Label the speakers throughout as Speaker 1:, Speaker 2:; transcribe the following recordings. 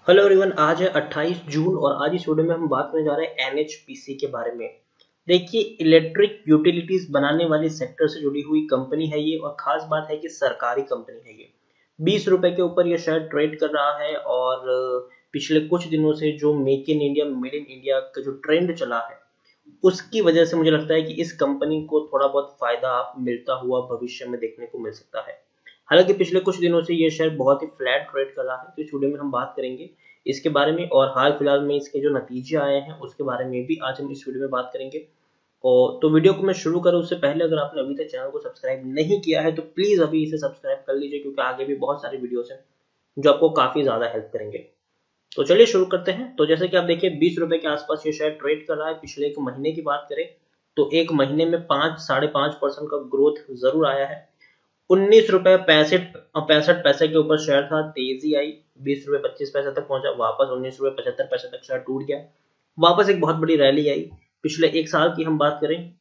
Speaker 1: Hello everyone, आज है 28 जून और आज इस वीडियो में हम बात करने जा रहे हैं एनएचपीसी के बारे में। देखिए, इलेक्ट्रिक यूटिलिटीज बनाने वाली सेक्टर से जुड़ी हुई कंपनी है ये और खास बात है कि सरकारी कंपनी है ये। 20 रुपए के ऊपर ये शेयर ट्रेड कर रहा है और पिछले कुछ दिनों से जो make in India made in India का जो ट्रेंड चला है उसकी वजह से मुझे लगता है कि इस कंपनी को थोड़ा बहुत फायदा मिलता हुआ भविष्य में देखने को मिल सकता है। हालांकि पिछले कुछ दिनों से ये शेयर बहुत ही फ्लैट ट्रेड कर रहा है, तो इस वीडियो में हम बात करेंगे इसके बारे में और हाल फिलहाल में इसके जो नतीजे आए हैं उसके बारे में भी आज हम इस वीडियो में बात करेंगे। और तो वीडियो को मैं शुरू करूं उससे पहले अगर आपने अभी तक चैनल को सब्सक्राइब नहीं किया है तो प्लीज अभी इसे सब्सक्राइब कर लीजिए, क्योंकि आगे भी बहुत सारी वीडियोस हैं जो आपको काफी ज्यादा हेल्प करेंगे। तो चलिए शुरू करते हैं। तो जैसे कि आप देखिए, 20 रुपए के आसपास ये शेयर ट्रेड कर रहा है। पिछले एक महीने की बात करें तो एक महीने में 5 साढ़े 5% का ग्रोथ जरूर आया है। 19 रुपए पैंसठ पैसे के ऊपर शेयर था, तेजी आई, 20 रुपए 25 पैसे तक पहुंचा, वापस 19 रुपए 75 पैसे तक शेयर टूट गया, वापस एक बहुत बड़ी रैली आई। पिछले एक साल की हम बात करें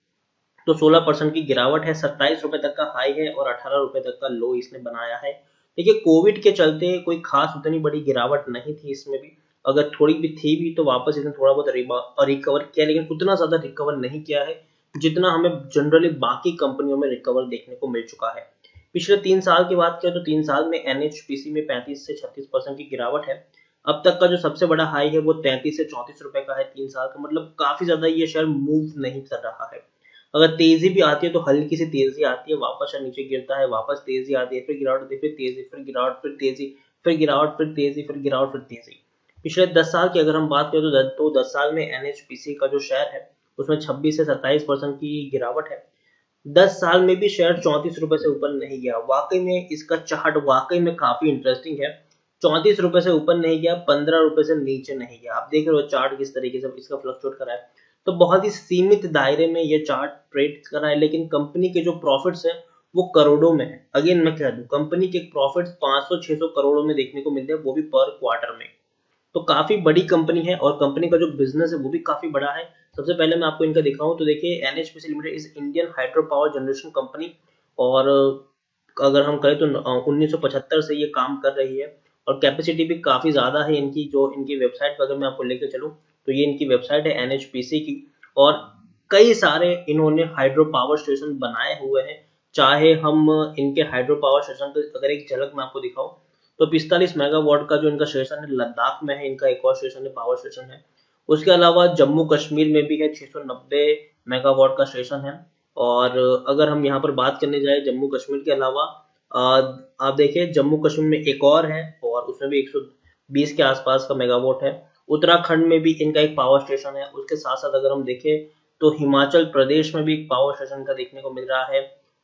Speaker 1: तो 16% की गिरावट है, 27 रुपए तक का हाई है और 18 रुपए तक का लो इसने बनाया है। देखिए, कोविड के चलते कोई खास उतनी बड़ी गिरावट नहीं थी इसमें भी, अगर थोड़ी भी थी भी तो वापस इसने थोड़ा बहुत रिकवर किया, लेकिन उतना ज्यादा रिकवर नहीं किया है जितना हमें जनरली बाकी कंपनियों में रिकवर देखने को मिल चुका है। पिछले 3 साल की बात करें तो 3 साल में एनएचपीसी में 35 से 36% की गिरावट है। अब तक का जो सबसे बड़ा हाई है वो 33 से 34 रुपए का है 3 साल का, मतलब काफी ज्यादा ये शेयर मूव नहीं कर रहा है। अगर तेजी भी आती है तो हल्की सी तेजी आती है, वापस नीचे गिरता है, वापस तेजी आती है, फिर गिरावट आती है, फिर तेजी, फिर गिरावट, फिर तेजी, फिर गिरावट, फिर तेजी, फिर गिरावट, फिर तेजी। पिछले 10 साल की अगर हम बात करें तो 10 साल में एनएचपीसी का जो शेयर है उसमें 26 से 27% की गिरावट है। 10 साल में भी शेयर 34 रुपए से ऊपर नहीं गया। वाकई में इसका चार्ट वाकई में काफी इंटरेस्टिंग है। 34 रुपए से ऊपर नहीं गया, 15 रुपए से नीचे नहीं गया। आप देख रहे हो चार्ट किस तरीके से इसका फ्लक्चुएट कर रहा है। तो बहुत ही सीमित दायरे में ये चार्ट ट्रेड कर रहा है, लेकिन कंपनी के जो प्रॉफिट्स है वो करोड़ों में है। अगेन मैं कह दूं, कंपनी के प्रॉफिट्स 500-600 करोड़ों में देखने को मिलते हैं, वो भी पर क्वार्टर में। तो काफी बड़ी कंपनी है और कंपनी का जो बिजनेस है वो भी काफी बड़ा है। सबसे पहले मैं आपको इनका दिखाऊं तो देखिए, NHPC limited is Indian hydro power generation company और अगर हम करें तो 1975 से ये काम कर रही है और कैपेसिटी भी काफी ज्यादा है इनकी। जो इनकी वेबसाइट पर अगर मैं आपको लेकर चलूं तो ये इनकी वेबसाइट है एनएचपीसी की, और कई सारे इन्होंने हाइड्रो पावर स्टेशन बनाए हुए हैं। चाहे हम इनके हाइड्रो पावर स्टेशन की अगर एक झलक मैं आपको दिखाऊं तो 45 मेगावाट का जो इनका स्टेशन है लद्दाख में है, इनका एक और स्टेशन है, पावर स्टेशन है। उसके अलावा जम्मू कश्मीर में भी है, 690 मेगावाट का स्टेशन है। और अगर हम यहाँ पर बात करने जाए जम्मू कश्मीर के अलावा, आप देखिए जम्मू कश्मीर में एक और है और उसमें भी 120 के आसपास का मेगावाट है। उत्तराखंड में भी इनका एक पावर स्टेशन है। उसके साथ साथ अगर हम देखें तो हिमाचल प्रदेश में भी एक पावर स्टेशन का देखने को मिल रहा है।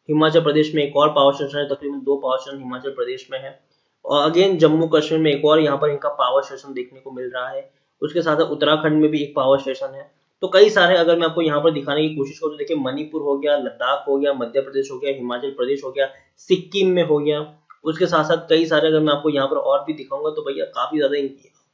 Speaker 1: हिमाचल प्रदेश में एक और पावर स्टेशन है, तकरीबन 2 पावर स्टेशन हिमाचल प्रदेश में है। और अगेन जम्मू कश्मीर में एक और यहाँ पर इनका पावर स्टेशन देखने को मिल रहा है। उसके साथ उत्तराखंड में भी एक पावर स्टेशन है। तो कई सारे अगर मैं आपको यहाँ पर दिखाने की कोशिश करूँ तो देखिए, मणिपुर हो गया, लद्दाख हो गया, मध्य प्रदेश हो गया, हिमाचल प्रदेश हो गया, सिक्किम में हो गया। उसके साथ साथ कई सारे अगर मैं आपको यहाँ पर और भी दिखाऊंगा तो भैया काफी ज्यादा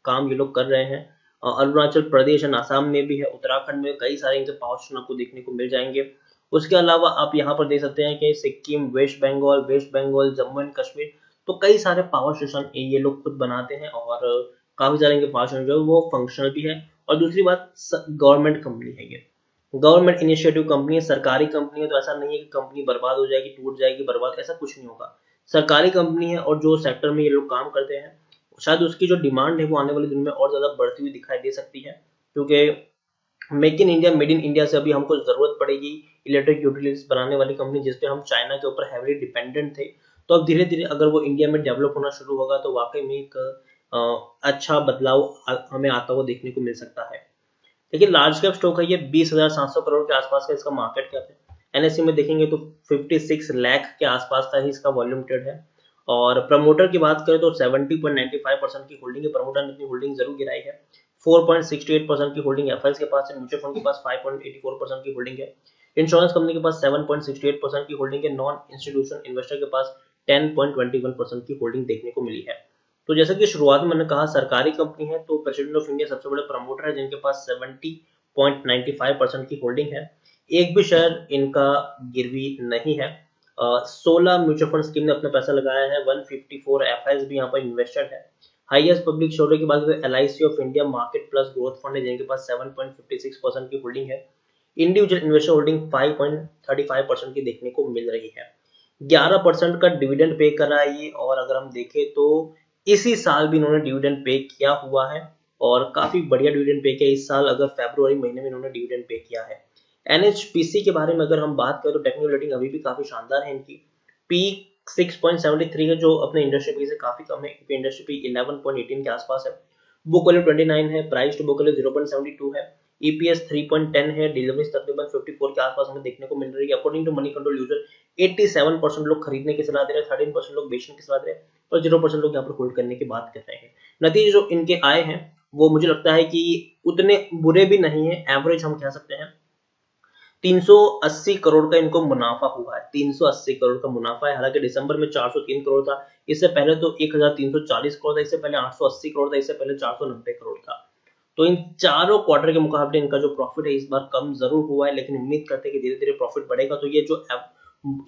Speaker 1: काम ये लोग कर रहे हैं। अरुणाचल प्रदेश एंड आसाम में भी है, उत्तराखंड में कई सारे इनके पावर स्टेशन आपको देखने को मिल जाएंगे। उसके अलावा आप यहाँ पर देख सकते हैं कि सिक्किम, वेस्ट बंगाल, जम्मू एंड कश्मीर, तो कई सारे पावर स्टेशन ये लोग खुद बनाते हैं और काफी सारे इनके पावर स्टेशन जो है वो फंक्शनल भी है। और दूसरी बात, गवर्नमेंट कंपनी है ये, गवर्नमेंट इनिशिएटिव कंपनी है, सरकारी कंपनी है। तो ऐसा नहीं है कि कंपनी बर्बाद हो जाएगी, टूट जाएगी, बर्बाद, ऐसा कुछ नहीं होगा। सरकारी कंपनी है और जो सेक्टर में ये लोग काम करते हैं शायद उसकी जो डिमांड है वो आने वाले दिन में और ज्यादा बढ़ती हुई दिखाई दे सकती है, क्योंकि make in India made in India से अभी हमको जरूरत पड़ेगी इलेक्ट्रिक यूटिलिटीज बनाने वाली कंपनी, जिसपे हम चाइना के ऊपर हैवीली डिपेंडेंट थे। तो अब धीरे धीरे अगर वो इंडिया में डेवलप होना शुरू होगा तो वाकई में एक अच्छा बदलाव हमें आता हुआ देखने को मिल सकता है। देखिए, लार्ज कैप स्टॉक है ये, 20,700 करोड़ के आसपास का इसका मार्केट कैप है। एनएससी में देखेंगे तो 56 लाख के आसपास का ही इसका वॉल्यूम ट्रेड है। और प्रमोटर की बात करें तो 70.95% की होल्डिंग है। प्रमोटर ने अपनी होल्डिंग जरूर गिराई है। 4.68% की होल्डिंग एफएल्स के पास है, म्यूचुअल फंड के पास 5.84% की होल्डिंग है, इंश्योरेंस कंपनी के पास 7.68% की होल्डिंग है, नॉन इंस्टीट्यूशन इन्वेस्टर के पास 10.21% की होल्डिंग देखने को मिली है। तो जैसा कि शुरुआत में मैंने कहा, सरकारी कंपनी है तो प्रेसिडेंट ऑफ इंडिया सबसे बड़े प्रमोटर है जिनके पास 70.95% की होल्डिंग है। एक भी शेयर इनका गिरवी नहीं है। 16 म्यूचुअल फंड स्कीम ने अपना पैसा लगाया है, 154 एफआईएस भी यहाँ पर इन्वेस्टेड है। हाईएस्ट पब्लिक शेयर की बात करें LIC of India market plus growth fund है, जिनके पास 7.56% की होल्डिंग है। इंडिविजुअल इन्वेस्टर होल्डिंग 5.35% की देखने को मिल रही है। 11% का डिविडेंड पे कर रहा है ये, और अगर हम देखें तो इसी साल भी इन्होंने डिविडेंड पे किया हुआ है और काफी बढ़िया डिविडेंड पे किया इस साल। अगर फरवरी महीने में इन्होंने डिविडेंड पे किया है। NHPC के बारे में अगर हम बात करें तो टेक्निकल रेटिंग अभी भी काफी शानदार है इनकी। पी 6.73 है, जो अपने इंडस्ट्री पी से काफी कम है, क्योंकि इंडस्ट्री पी 11.18 के आसपास है। बुक वैल्यू 29 है, प्राइस टू बुक वैल्यू 0.72 है, EPS 3.10 है, डिलीवरीज तकरीबन 54 के आसपास हमें देखने को मिल रही है। According to Moneycontrol user 87% लोग खरीदने की सलाह दे रहे हैं, 13% लोग बेचने की सलाह दे रहे हैं और 0% लोग यहाँ पर होल्ड करने की बात कर रहे हैं। नतीजे जो इनके आए हैं वो मुझे लगता है कि उतने बुरे भी नहीं है, एवरेज हम कह सकते हैं। 380 करोड़ का इनको मुनाफा हुआ है, 380 करोड़ का मुनाफा है। हालांकि दिसंबर में 403 करोड़ था, इससे पहले तो 1340 करोड़ था, इससे पहले 880 करोड़ था, इससे पहले 490 करोड़ था। तो इन चारों क्वार्टर के मुकाबले इनका जो प्रॉफिट है इस बार कम जरूर हुआ है, लेकिन उम्मीद करते हैं कि धीरे धीरे प्रॉफिट बढ़ेगा। तो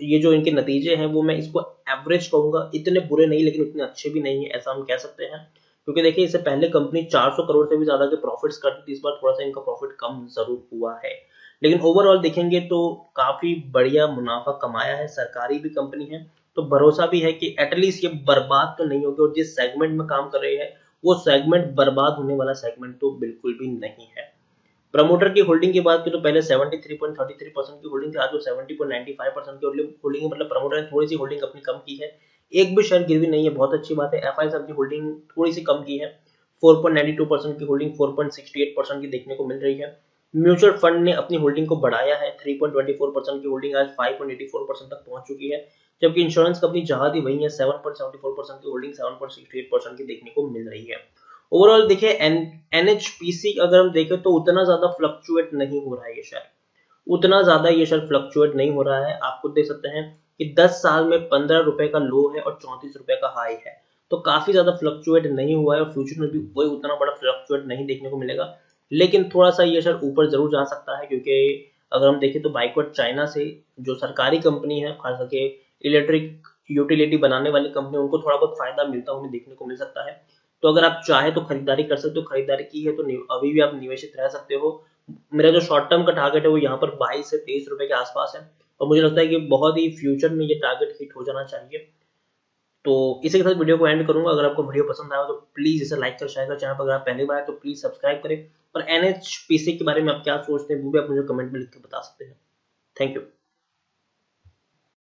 Speaker 1: ये जो इनके नतीजे हैं वो मैं इसको एवरेज कहूंगा, इतने बुरे नहीं लेकिन उतने अच्छे भी नहीं है, ऐसा हम कह सकते हैं। क्योंकि देखिए इससे पहले कंपनी 400 करोड़ से भी ज्यादा के प्रॉफिट्स करती थी, इस बार थोड़ा सा इनका प्रॉफिट कम जरूर हुआ है। लेकिन ओवरऑल देखेंगे तो काफी बढ़िया मुनाफा कमाया है, सरकारी भी कंपनी है, तो भरोसा भी है कि एटलीस्ट ये बर्बाद तो नहीं होगी। और जिस सेगमेंट में काम कर रहे हैं वो सेगमेंट बर्बाद होने वाला सेगमेंट तो बिल्कुल भी नहीं है। प्रमोटर की होल्डिंग की बात करें तो पहले 73.33% की होल्डिंग थी, आज वो 70.95% की होल्डिंग, मतलब प्रमोटर ने थोड़ी सी होल्डिंग अपनी कम की है, एक भी शेयर गिरवी नहीं है, बहुत अच्छी बात है। FIs अपनी होल्डिंग थोड़ी सी कम की है, 4.92% की होल्डिंग 4.68% की देखने को मिल रही है। म्यूचुअल फंड ने अपनी होल्डिंग को बढ़ाया है, 3.24% की होल्डिंग आज 5.84% तक पहुंच चुकी है, जबकि इंश्योरेंस कंपनी जहां थी वही है, 7.74% की होल्डिंग 7.68% की देखने को मिल रही है। ओवरऑल देखिए NHPC अगर हम देखें तो उतना ज्यादा फ्लक्चुएट नहीं हो रहा है ये शेयर, उतना ज्यादा ये शेयर फ्लक्चुएट नहीं हो रहा है। आप खुद देख सकते हैं कि 10 साल में 15 रुपए का लो है और 34 रुपए का हाई है, तो काफी ज्यादा फ्लक्चुएट नहीं हुआ है और फ्यूचर में भी कोई उतना बड़ा फ्लक्चुएट नहीं देखने को मिलेगा। लेकिन थोड़ा सा ये शेयर ऊपर जरूर जा सकता है, क्योंकि अगर हम देखें तो बाइकवर्ड चाइना से जो सरकारी कंपनी है, खास करके इलेक्ट्रिक यूटिलिटी बनाने वाली कंपनी, उनको थोड़ा बहुत फायदा मिलता हुआ देखने को मिल सकता है। तो अगर आप चाहे तो खरीदारी कर सकते हो, खरीदारी की है तो अभी भी आप निवेशित रह सकते हो। मेरा जो शॉर्ट टर्म का टारगेट है वो यहाँ पर 22 से 23 रुपए के आसपास है, और मुझे लगता है कि बहुत ही फ्यूचर में ये टारगेट हिट हो जाना चाहिए। तो इसी के साथ वीडियो को एंड करूंगा। अगर आपको वीडियो पसंद आया तो प्लीज इसे लाइक कर, शेयर कर, चैनल पर अगर आप पहली बार आए तो प्लीज सब्सक्राइब करें। और NHPC के बारे में आप क्या सोचते हैं वो भी आप मुझे कमेंट में लिख के बता सकते हैं। Thank you.